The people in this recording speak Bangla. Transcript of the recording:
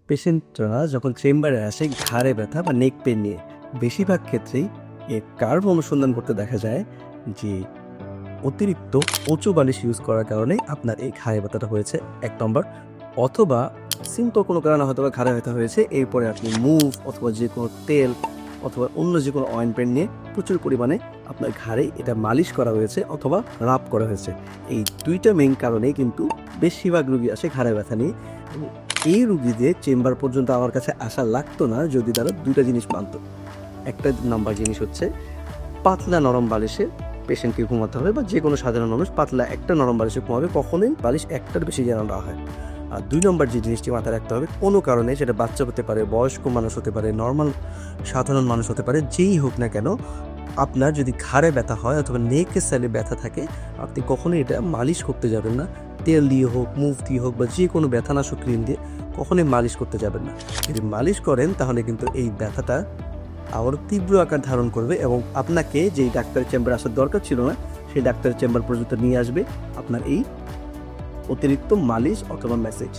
পেশেন্টরা যখন চেম্বারে আসে ঘাড়ে ব্যথা বা নেক পেন নিয়ে, বেশিরভাগ ক্ষেত্রেই এর কারণ অনুসন্ধান করতে দেখা যায় যে অতিরিক্ত উঁচু বালিশ ইউজ করার কারণে আপনার এই ঘাড়ে ব্যথাটা হয়েছে ১ নম্বর। অথবা সিম্পল কোনো কারণে হয়তোবা ঘাড়ে ব্যথা হয়েছে, এরপরে আপনি মুভ অথবা যে কোনো তেল অথবা অন্য যে কোনো অয়েন্টমেন্ট নিয়ে প্রচুর পরিমাণে আপনার ঘাড়ে এটা মালিশ করা হয়েছে অথবা রাব করা হয়েছে। এই ২টা মেইন কারণেই কিন্তু বেশিরভাগ রুগী আসে ঘাড়ে ব্যথা নিয়ে। এবং এই রুগীদের চেম্বার পর্যন্ত আমার কাছে আসা লাগতো না যদি তারা ২টা জিনিস মানত। একটা নাম্বার জিনিস হচ্ছে পাতলা নরম বালিশে পেশেন্টকে ঘুমাতে হবে, বা যে কোনো সাধারণ মানুষ পাতলা একটা নরম বালিশে ঘুমাবে, কখনোই বালিশ একটার বেশি যেন না হয়। আর ২ নম্বর যে জিনিসটি মাথায় রাখতে হবে, কোনো কারণে সেটা বাচ্চা হতে পারে, বয়স্ক মানুষ হতে পারে, নর্মাল সাধারণ মানুষ হতে পারে, যেই হোক না কেন, আপনার যদি ঘাড়ে ব্যথা হয় অথবা নেকের সাইডে ব্যথা থাকে, আপনি কখনোই এটা মালিশ করতে যাবেন না। তেল দিয়ে হোক, মুভ দিয়ে হোক, বা যে কোনো ব্যথানাশক ক্রিম দিয়ে কখনোই মালিশ করতে যাবেন না। যদি মালিশ করেন তাহলে কিন্তু এই ব্যথাটা আবারও তীব্র আকার ধারণ করবে এবং আপনাকে যেই ডাক্তারের চেম্বারে আসার দরকার ছিল না, সেই ডাক্তারের চেম্বার পর্যন্ত নিয়ে আসবে আপনার এই অতিরিক্ত মালিশ অথবা ম্যাসেজ।